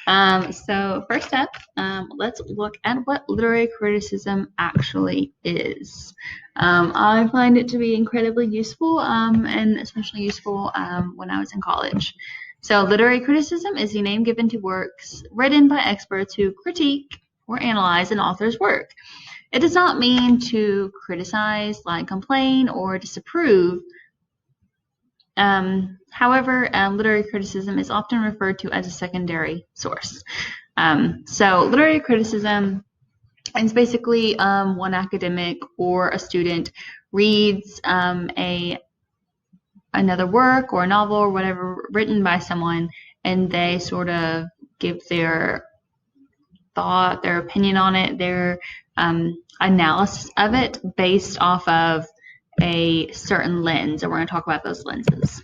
So first up, let's look at what literary criticism actually is. I find it to be incredibly useful, and especially useful when I was in college. So literary criticism is the name given to works written by experts who critique or analyze an author's work. It does not mean to criticize, like complain, or disapprove. However, literary criticism is often referred to as a secondary source. So literary criticism is basically one academic or a student reads another work or a novel or whatever written by someone, and they sort of give their thought, their opinion on it, their analysis of it based off of a certain lens, and we're going to talk about those lenses.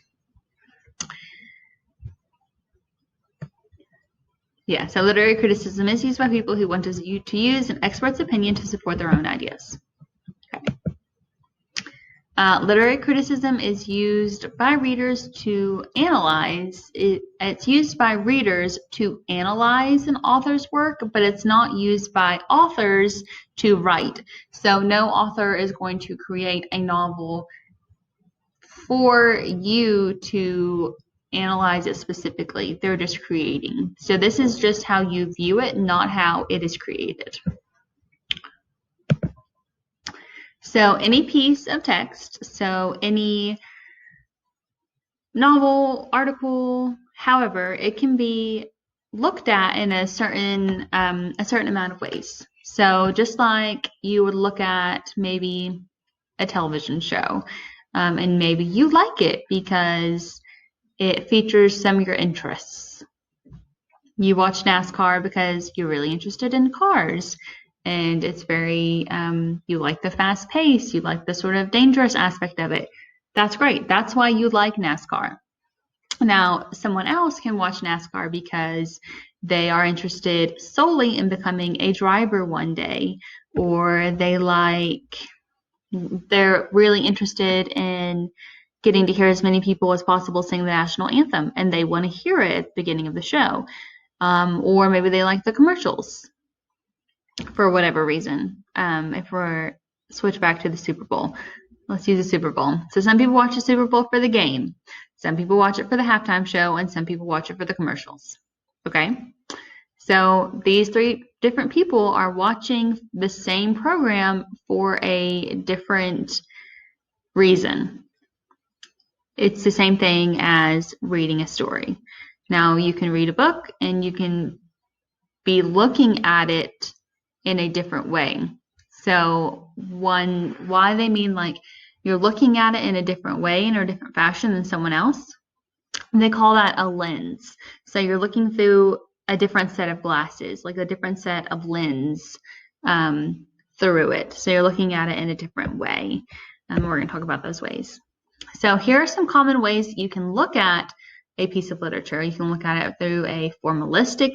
Yeah, so literary criticism is used by people who want to use an expert's opinion to support their own ideas. Okay. Literary criticism is used by readers to analyze. It's used by readers to analyze an author's work, but it's not used by authors to write. So no author is going to create a novel for you to analyze it specifically. They're just creating. So this is just how you view it, not how it is created. So any piece of text, so any novel, article, however, it can be looked at in a certain amount of ways. So just like you would look at maybe a television show, and maybe you like it because it features some of your interests. You watch NASCAR because you're really interested in cars, and it's very, you like the fast pace, you like the sort of dangerous aspect of it. That's great. That's why you like NASCAR. Now, someone else can watch NASCAR because they are interested solely in becoming a driver one day, or they're really interested in getting to hear as many people as possible sing the national anthem, and they want to hear it at the beginning of the show. Or maybe they like the commercials for whatever reason. If we're switch back to the Super Bowl, let's use the Super Bowl. So some people watch the Super Bowl for the game, some people watch it for the halftime show, and some people watch it for the commercials. Okay? So these three different people are watching the same program for a different reason. It's the same thing as reading a story. Now, you can read a book and you can be looking at it in a different way. So why they mean like you're looking at it in a different way, in a different fashion than someone else, they call that a lens. So you're looking through a different set of glasses, like a different set of lens through it. So you're looking at it in a different way. And we're going to talk about those ways. So here are some common ways you can look at a piece of literature. You can look at it through a formalistic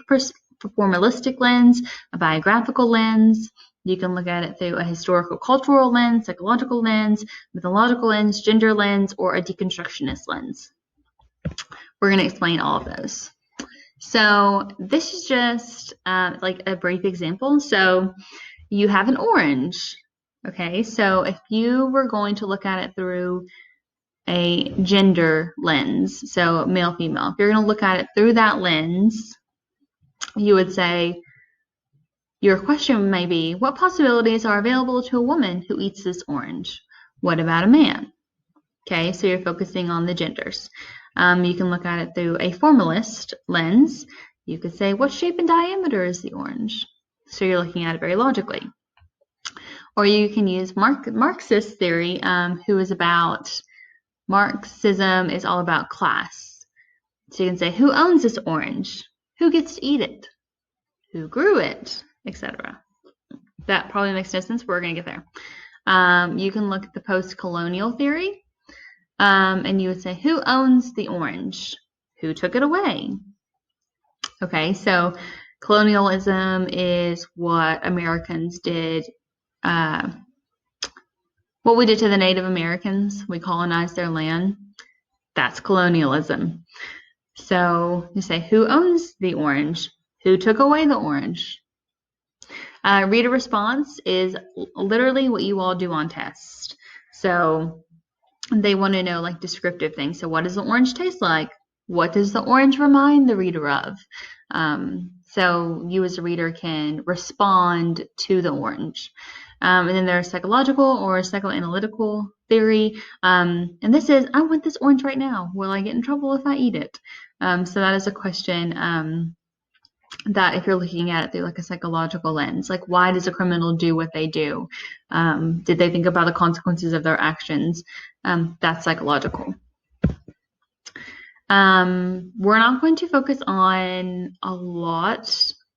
lens, a biographical lens. You can look at it through a historical cultural lens, psychological lens, mythological lens, gender lens, or a deconstructionist lens. We're going to explain all of those. So this is just like a brief example. So you have an orange. Okay, so if you were going to look at it through a gender lens, so male, female, if you're going to look at it through that lens, you would say, your question may be, what possibilities are available to a woman who eats this orange? What about a man? Okay, so you're focusing on the genders. You can look at it through a formalist lens. You could say, what shape and diameter is the orange? So you're looking at it very logically. Or you can use Marxist theory, Marxism is all about class. So you can say, who owns this orange? Who gets to eat it? Who grew it? Etc. That probably makes no sense, but we're going to get there. You can look at the post-colonial theory, and you would say, who owns the orange? Who took it away? Okay, so colonialism is what Americans did, what we did to the Native Americans. We colonized their land. That's colonialism. So you say, who owns the orange? Who took away the orange? Reader response is literally what you all do on tests. So they want to know like descriptive things. So what does the orange taste like? What does the orange remind the reader of? So you as a reader can respond to the orange. And then there's psychological or psychoanalytical theory. And this is, I want this orange right now. Will I get in trouble if I eat it? So that is a question that if you're looking at it through like a psychological lens, like why does a criminal do what they do? Did they think about the consequences of their actions? That's psychological. We're not going to focus on a lot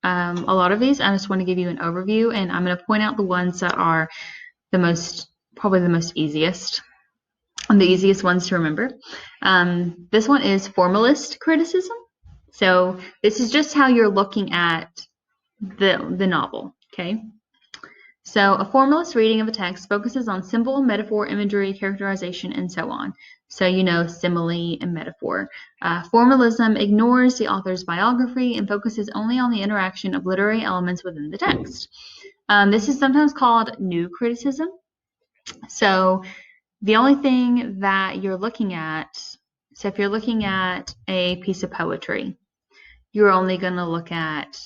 of these. I just want to give you an overview, and I'm going to point out the ones that are probably the most easiest, and the easiest ones to remember. This one is formalist criticism. So this is just how you're looking at the novel, okay? So a formalist reading of a text focuses on symbol, metaphor, imagery, characterization, and so on. So you know simile and metaphor. Formalism ignores the author's biography and focuses only on the interaction of literary elements within the text. This is sometimes called new criticism. So the only thing that you're looking at, so if you're looking at a piece of poetry, you're only going to look at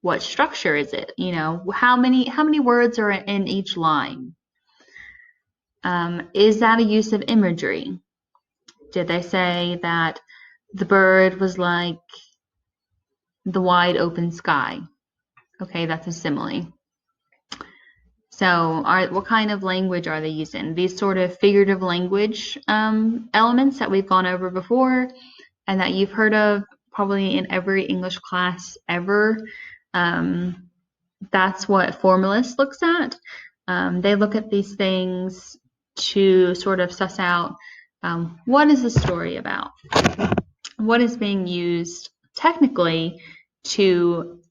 what structure is it? You know, how many words are in each line? Is that a use of imagery? Did they say that the bird was like the wide open sky? Okay, that's a simile. So what kind of language are they using? These sort of figurative language elements that we've gone over before and that you've heard of probably in every English class ever. That's what formalist looks at. They look at these things to sort of suss out what is the story about? What is being used technically to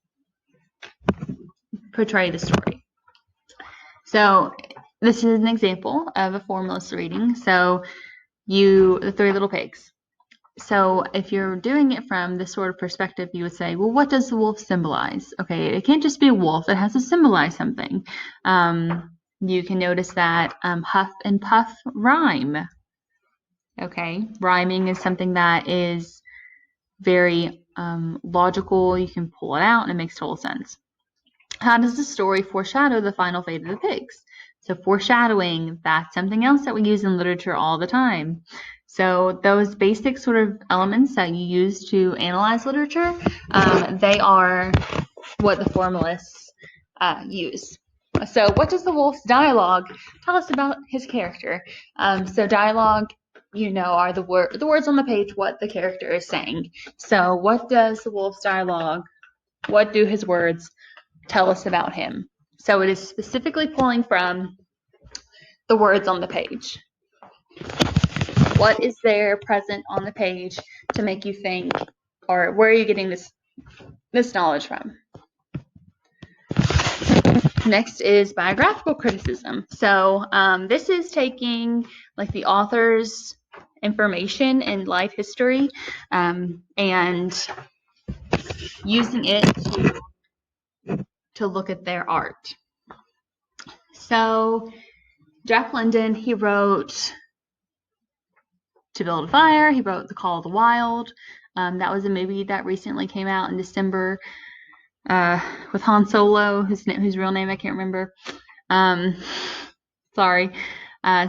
portray the story? So this is an example of a formalist reading. So the Three Little Pigs. So if you're doing it from this sort of perspective, you would say, well, what does the wolf symbolize? Okay, it can't just be a wolf. It has to symbolize something. You can notice that huff and puff rhyme. Okay, rhyming is something that is very logical. You can pull it out and it makes total sense. How does the story foreshadow the final fate of the pigs? So foreshadowing, that's something else that we use in literature all the time. So those basic sort of elements that you use to analyze literature, they are what the formalists use. So what does the wolf's dialogue tell us about his character? So dialogue, you know, are the words on the page, what the character is saying. So what does the wolf's dialogue, what do his words tell us about him? So it is specifically pulling from the words on the page. What is there present on the page to make you think, or where are you getting this knowledge from? Next is biographical criticism. So this is taking like the author's information and life history and using it to look at their art. So Jack London, he wrote To Build a Fire. He wrote The Call of the Wild. That was a movie that recently came out in December with Han Solo, whose real name I can't remember. Sorry.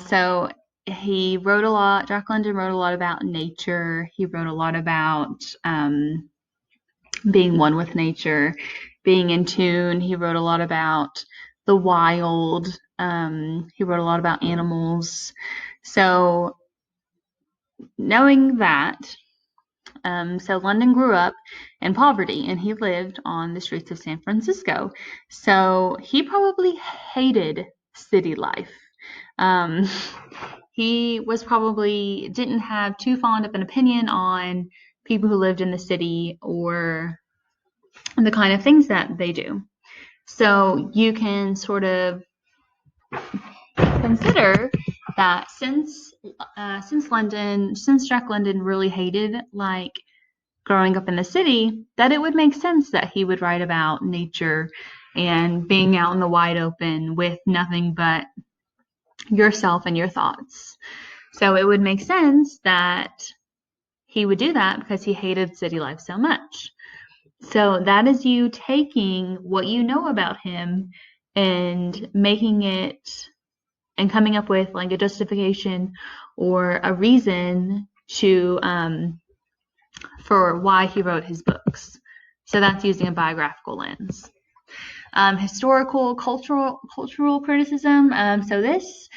So he wrote a lot. Jack London wrote a lot about nature. He wrote a lot about being one with nature, being in tune. He wrote a lot about the wild. He wrote a lot about animals. So knowing that, so London grew up in poverty and he lived on the streets of San Francisco. So he probably hated city life. He was probably didn't have too fond of an opinion on people who lived in the city or the kind of things that they do. So you can sort of consider that since Jack London really hated like growing up in the city, that it would make sense that he would write about nature and being out in the wide open with nothing but yourself and your thoughts. So it would make sense that he would do that because he hated city life so much. So that is you taking what you know about him and making it and coming up with like a justification or a reason to for why he wrote his books. So that's using a biographical lens. Historical, cultural criticism. So this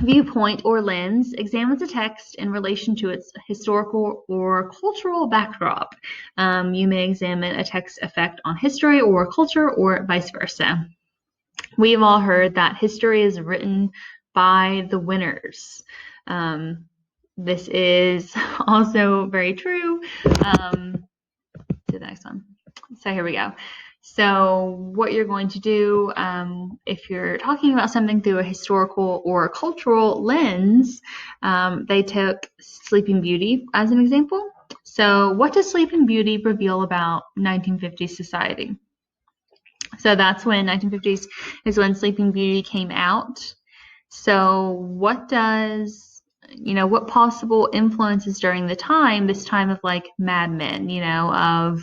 viewpoint or lens examines a text in relation to its historical or cultural backdrop. You may examine a text's effect on history or culture or vice versa. We've all heard that history is written by the winners. This is also very true. To the next one. So here we go. So what you're going to do if you're talking about something through a historical or cultural lens, they took Sleeping Beauty as an example. So what does Sleeping Beauty reveal about 1950s society? So that's when 1950s is when Sleeping Beauty came out. So what possible influences during this time of like Mad Men, of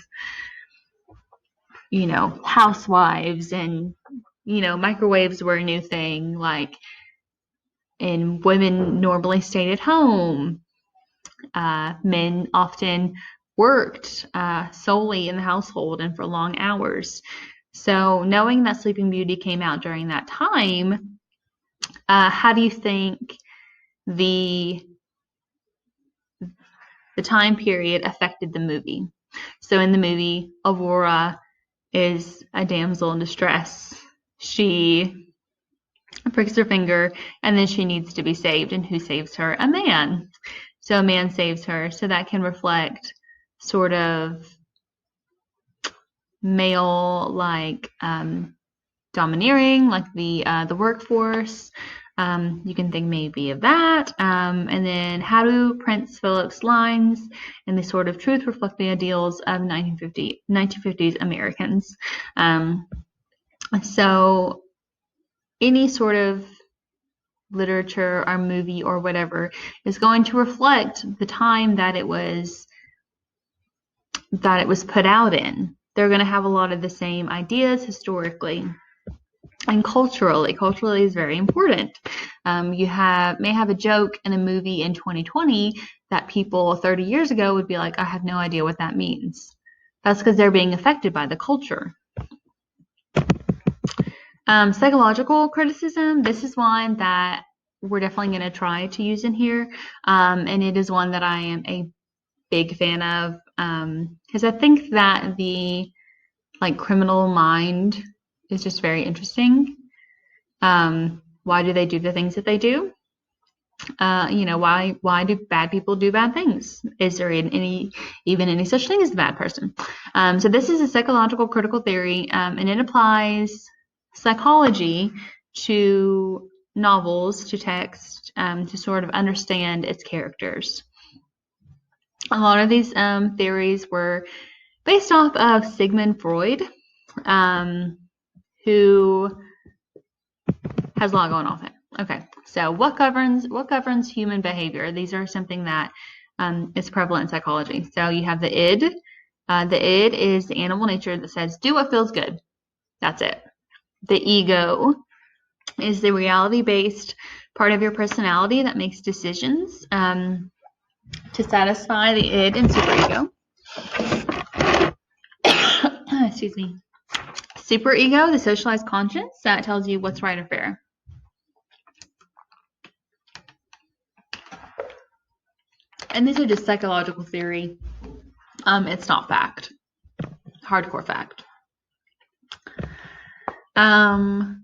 housewives and microwaves were a new thing, like, and women normally stayed at home. Men often worked solely in the household and for long hours. So knowing that Sleeping Beauty came out during that time, how do you think the time period affected the movie? So in the movie, Aurora is a damsel in distress. She pricks her finger and then she needs to be saved. And who saves her? A man. So a man saves her. So that can reflect sort of male, like domineering, like the workforce. You can think maybe of that. And then how do Prince Philip's lines and the sort of truth reflect the ideals of 1950s Americans? So any sort of literature or movie or whatever is going to reflect the time that it was put out in. They're going to have a lot of the same ideas historically. And culturally is very important. You may have a joke in a movie in 2020 that people 30 years ago would be like, I have no idea what that means. That's because they're being affected by the culture. Psychological criticism. This is one that we're definitely going to try to use in here. And it is one that I am a big fan of because I think that the criminal mind is just very interesting. Why do they do the things that they do? Why do bad people do bad things? Is there even any such thing as a bad person? So this is a psychological critical theory, and it applies psychology to novels, to text, to sort of understand its characters. A lot of these theories were based off of Sigmund Freud, who has a lot going on there. Okay, so what governs human behavior? These are something that is prevalent in psychology. So you have the id. The id is the animal nature that says, do what feels good. That's it. The ego is the reality-based part of your personality that makes decisions to satisfy the id and superego. Excuse me. Superego, the socialized conscience, that tells you what's right or fair. And these are just psychological theory. It's not fact. Hardcore fact.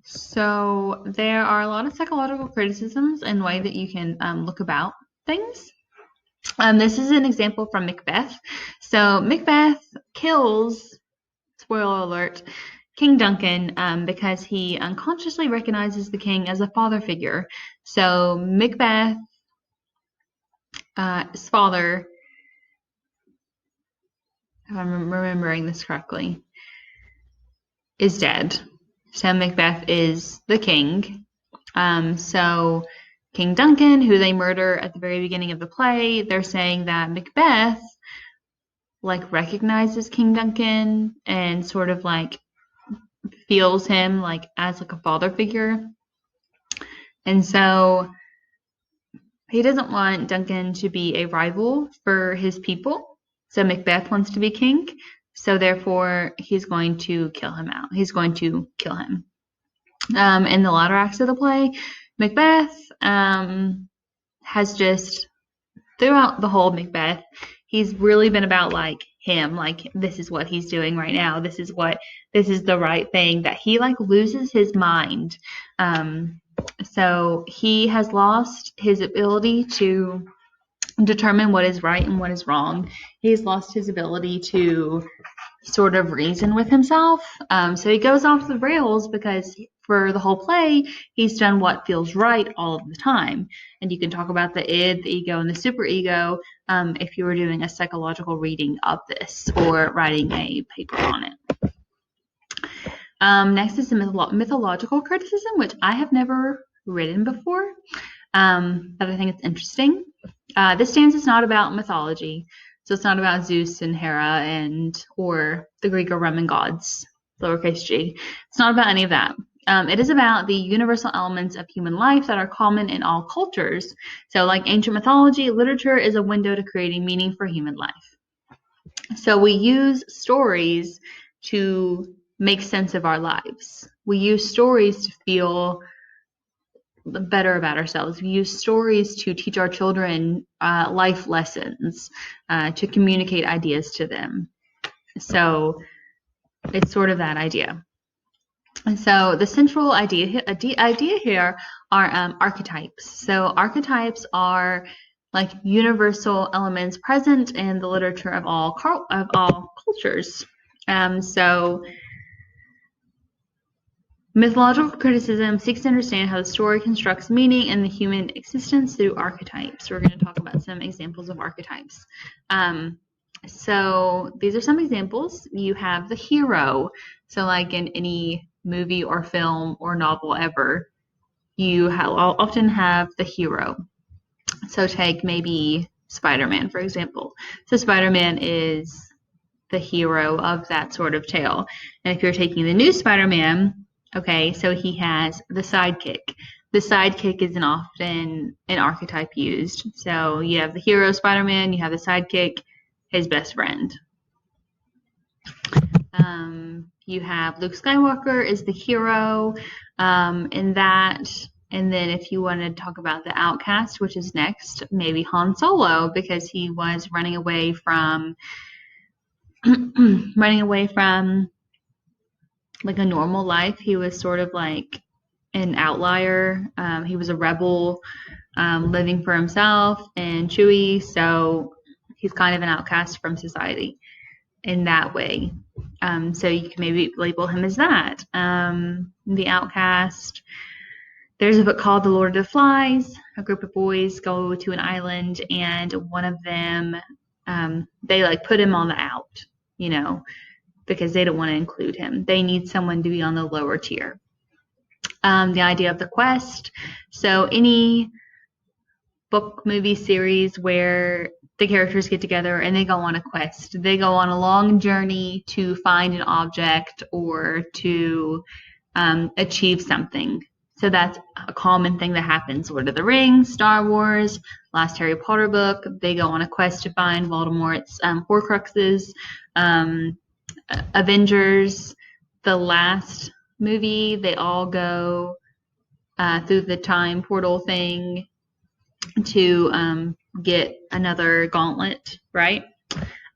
So there are a lot of psychological criticisms and way that you can look about things. This is an example from Macbeth. So Macbeth kills, spoiler alert, King Duncan because he unconsciously recognizes the king as a father figure. So Macbeth's father if I'm remembering this correctly, is dead. So Macbeth is the king. So King Duncan, who they murder at the very beginning of the play, they're saying that Macbeth like recognizes King Duncan and sort of like feels him like as like a father figure. And so he doesn't want Duncan to be a rival for his people. So Macbeth wants to be king. So therefore, he's going to kill him out. He's going to kill him. In the latter acts of the play, Macbeth has just, throughout the whole Macbeth, he's really been about like him, like this is what he's doing right now. This is the right thing, that he like loses his mind. So he has lost his ability to determine what is right and what is wrong. He's lost his ability to sort of reason with himself. So he goes off the rails because for the whole play, he's done what feels right all of the time. And you can talk about the id, the ego, and the superego if you were doing a psychological reading of this or writing a paper on it. Next is the mythological criticism, which I have never written before, but I think it's interesting. This stanza is not about mythology, so it's not about Zeus and Hera or the Greek or Roman gods, lowercase g. It's not about any of that. It is about the universal elements of human life that are common in all cultures. So like ancient mythology, literature is a window to creating meaning for human life. So we use stories to make sense of our lives. We use stories to feel better about ourselves. We use stories to teach our children life lessons, to communicate ideas to them. So it's sort of that idea. And so the central idea here are archetypes. So archetypes are like universal elements present in the literature of all cultures. So mythological criticism seeks to understand how the story constructs meaning in the human existence through archetypes. We're going to talk about some examples of archetypes. So these are some examples. You have the hero. So like in any movie or film or novel ever, you often have the hero. So take maybe Spider-Man, for example. So Spider-Man is the hero of that sort of tale. And if you're taking the new Spider-Man, okay, so he has the sidekick. The sidekick is often an archetype used. So you have the hero Spider-Man, you have the sidekick, his best friend. You have Luke Skywalker is the hero in that. And then if you want to talk about the outcast, which is next, maybe Han Solo, because he was running away from like a normal life. He was sort of like an outlier. He was a rebel, living for himself and Chewie, so he's kind of an outcast from society in that way. So you can maybe label him as that. The outcast. There's a book called The Lord of the Flies. A group of boys go to an island, and one of them, they like put him on the out, because they don't want to include him. They need someone to be on the lower tier. The idea of the quest. So any book, movie series where the characters get together and they go on a quest. They go on a long journey to find an object or to achieve something. So that's a common thing that happens. Lord of the Rings, Star Wars, last Harry Potter book. They go on a quest to find Voldemort's Horcruxes. Avengers, the last movie, they all go through the time portal thing to get another gauntlet, right?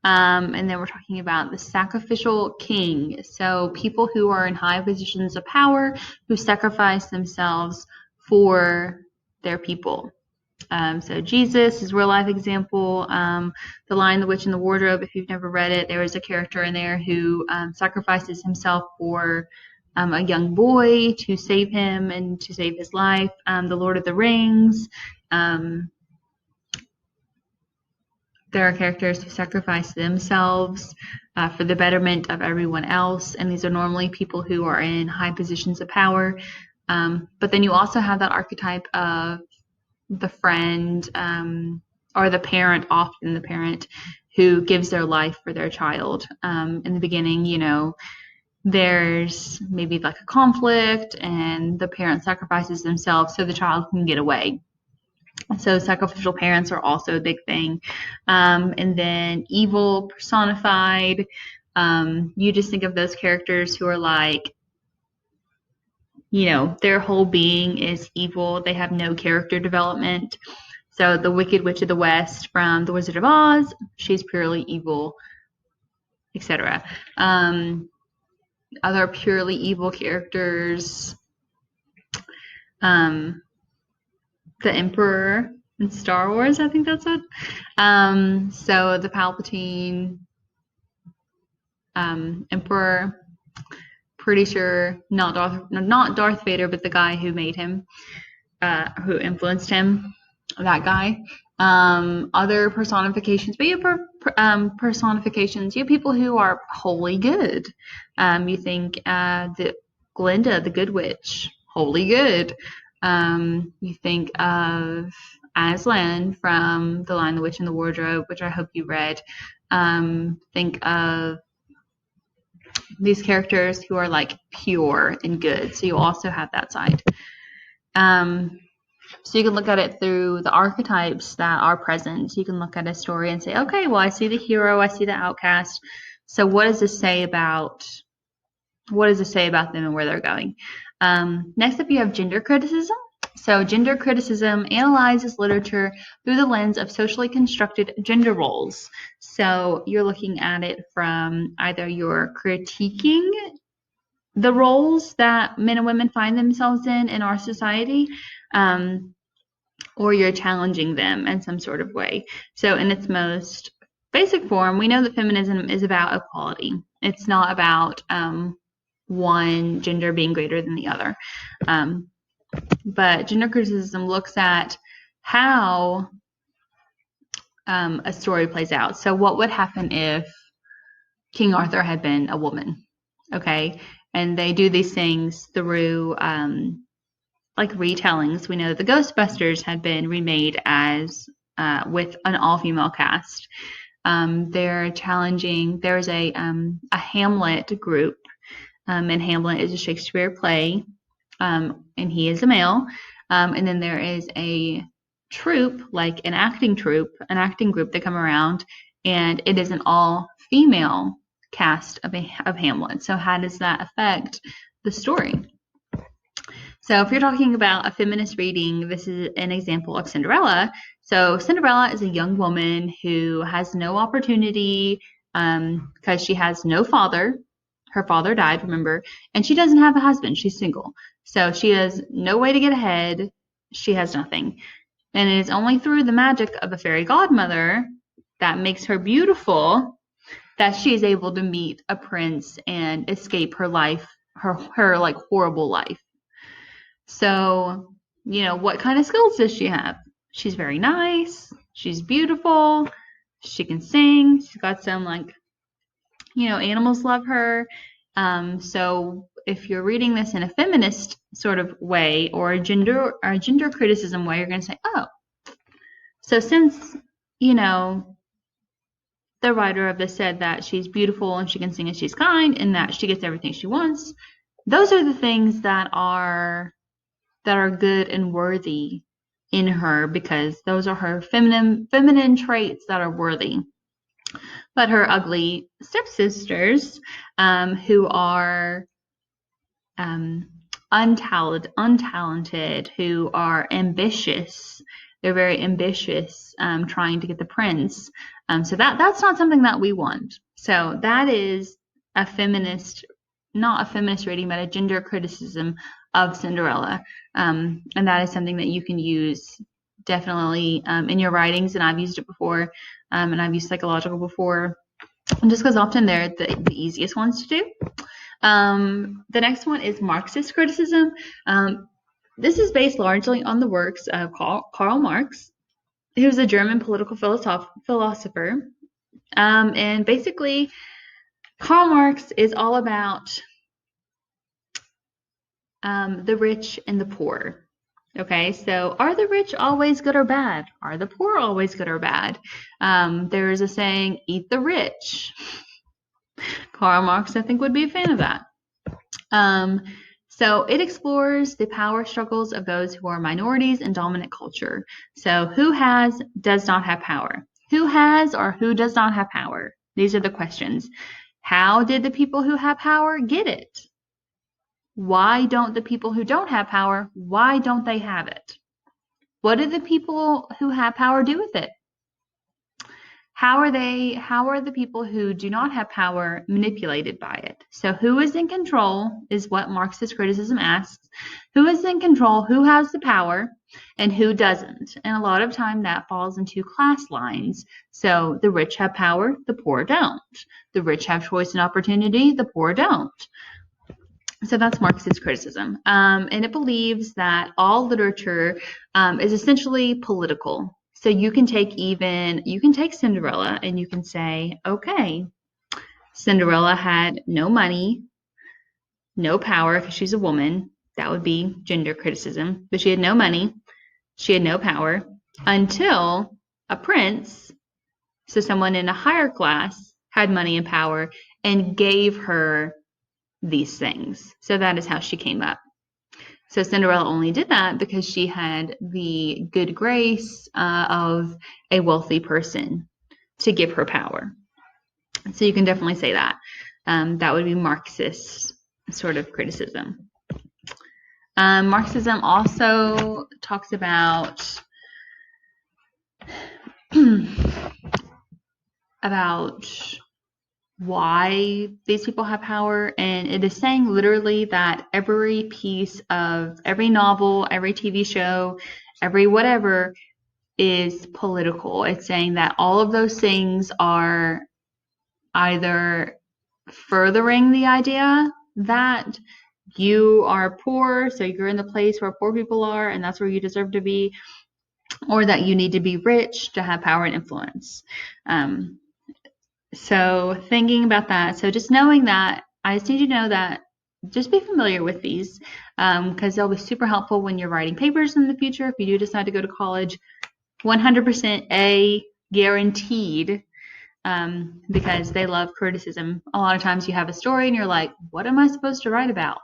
And then we're talking about the sacrificial king. So people who are in high positions of power who sacrifice themselves for their people. So Jesus is a real life example. The Lion, the Witch, and the Wardrobe, if you've never read it, there is a character in there who sacrifices himself for a young boy to save him and to save his life. The Lord of the Rings. There are characters who sacrifice themselves for the betterment of everyone else, and these are normally people who are in high positions of power. But then you also have that archetype of the friend or the parent, often the parent, who gives their life for their child. In the beginning, there's maybe like a conflict, and the parent sacrifices themselves so the child can get away. So sacrificial parents are also a big thing. And then evil personified. You just think of those characters who are like, their whole being is evil. They have no character development. So the Wicked Witch of the West from The Wizard of Oz, she's purely evil, etc. Other purely evil characters, the Emperor in Star Wars, I think that's it. So the Palpatine Emperor, pretty sure not Darth Vader, but the guy who made him, who influenced him, that guy. Other personifications, but you have personifications. You have people who are wholly good. You think the Glinda, the Good Witch, wholly good. You think of Aslan from The Lion, the Witch, and the Wardrobe, which I hope you read. Think of these characters who are like pure and good. So you also have that side. So you can look at it through the archetypes that are present. You can look at a story and say, okay, well, I see the hero, I see the outcast. So what does this say about them and where they're going? Next up, you have gender criticism. So gender criticism analyzes literature through the lens of socially constructed gender roles. So you're looking at it from either you're critiquing the roles that men and women find themselves in our society, or you're challenging them in some sort of way. So in its most basic form, we know that feminism is about equality. It's not about one gender being greater than the other. But gender criticism looks at how a story plays out. So what would happen if King Arthur had been a woman? Okay. And they do these things through like retellings. We know the Ghostbusters had been remade as with an all-female cast. They're challenging. There's a Hamlet group, and Hamlet is a Shakespeare play, and he is a male. And then there is a troupe, like an acting group that come around, and it is an all-female cast of Hamlet. So how does that affect the story? So if you're talking about a feminist reading, this is an example of Cinderella. So Cinderella is a young woman who has no opportunity because she has no father. Her father died, remember, and she doesn't have a husband. She's single. So she has no way to get ahead. She has nothing. And it is only through the magic of a fairy godmother that makes her beautiful that she is able to meet a prince and escape her life, her like horrible life. So, what kind of skills does she have? She's very nice. She's beautiful. She can sing. She's got some animals love her. So if you're reading this in a feminist sort of way or a gender criticism way, you're going to say, oh, so since, the writer of this said that she's beautiful and she can sing and she's kind and that she gets everything she wants, those are the things that are good and worthy in her, because those are her feminine traits that are worthy. But her ugly stepsisters, who are untalented, who are ambitious, they're very ambitious, trying to get the prince. So that's not something that we want. So that is a feminist, not a feminist reading, but a gender criticism of Cinderella. And that is something that you can use definitely in your writings, and I've used it before, and I've used psychological before, just because often they're the easiest ones to do. The next one is Marxist criticism. This is based largely on the works of Karl Marx. He was a German political philosopher. And basically, Karl Marx is all about the rich and the poor. Okay, so are the rich always good or bad? Are the poor always good or bad? There is a saying, eat the rich. Karl Marx, I think, would be a fan of that. So it explores the power struggles of those who are minorities in dominant culture. So who does not have power? Who has or who does not have power? These are the questions. How did the people who have power get it? Why don't the people who don't have power, why don't they have it? What do the people who have power do with it? How are the people who do not have power manipulated by it? So who is in control is what Marxist criticism asks. Who is in control? Who has the power? And who doesn't? And a lot of time that falls into class lines. So the rich have power, the poor don't. The rich have choice and opportunity, the poor don't. So that's Marxist criticism. And it believes that all literature is essentially political. So you can take Cinderella and you can say, okay, Cinderella had no money, no power because she's a woman. That would be gender criticism. But she had no money, she had no power until a prince, so someone in a higher class, had money and power and gave her these things. So that is how she came up. So Cinderella only did that because she had the good grace of a wealthy person to give her power. So you can definitely say that. That would be Marxist sort of criticism. Marxism also talks about why these people have power, and it is saying literally that every piece of every novel, every TV show, every whatever is political. It's saying that all of those things are either furthering the idea that you are poor, so you're in the place where poor people are, and that's where you deserve to be, or that you need to be rich to have power and influence. So thinking about that, so just knowing that, I just need you to know that, just be familiar with these because they'll be super helpful when you're writing papers in the future. If you do decide to go to college, 100% A guaranteed, because they love criticism. A lot of times you have a story and you're like, what am I supposed to write about?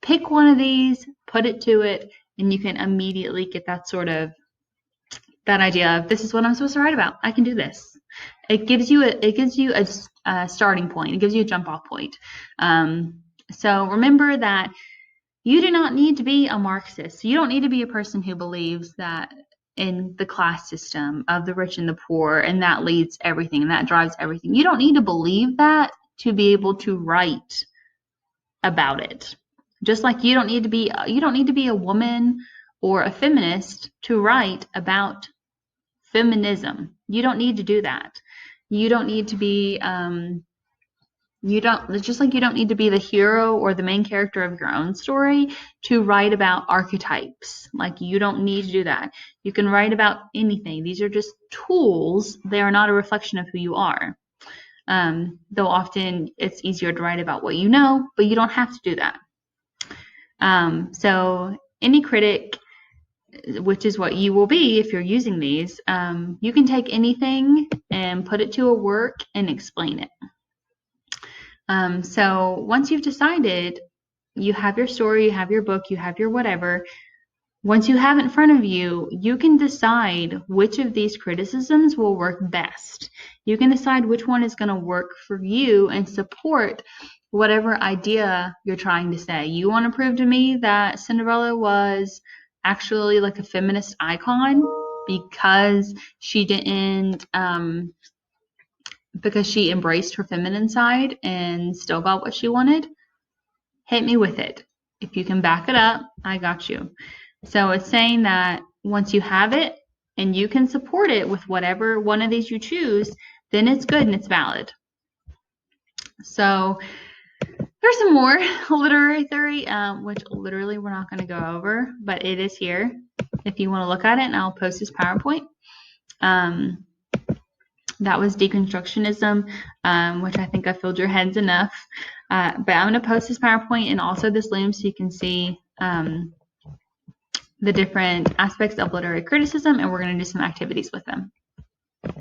Pick one of these, put it to it, and you can immediately get that sort of that idea of, this is what I'm supposed to write about. I can do this. It gives you a starting point. It gives you a jump off point. So remember that you do not need to be a Marxist. You don't need to be a person who believes that in the class system of the rich and the poor, and that leads everything and that drives everything. You don't need to believe that to be able to write about it. Just like you don't need to be a woman or a feminist to write about feminism. You don't need to do that. You don't need to be just like you don't need to be the hero or the main character of your own story to write about archetypes. Like, you don't need to do that. You can write about anything. These are just tools. They are not a reflection of who you are. Though often it's easier to write about what you know, but you don't have to do that. So any critic, which is what you will be if you're using these, you can take anything and put it to a work and explain it. So once you've decided, you have your story, you have your book, you have your whatever, once you have it in front of you, you can decide which of these criticisms will work best. You can decide which one is going to work for you and support whatever idea you're trying to say. You want to prove to me that Cinderella was actually like a feminist icon because she didn't because she embraced her feminine side and still got what she wanted? Hit me with it. If you can back it up, I got you. So it's saying that once you have it and you can support it with whatever one of these you choose, then it's good and it's valid. So there's some more literary theory, which literally we're not going to go over, but it is here if you want to look at it, and I'll post this PowerPoint. That was deconstructionism, which I think I filled your heads enough. But I'm going to post this PowerPoint and also this Loom so you can see the different aspects of literary criticism, and we're going to do some activities with them.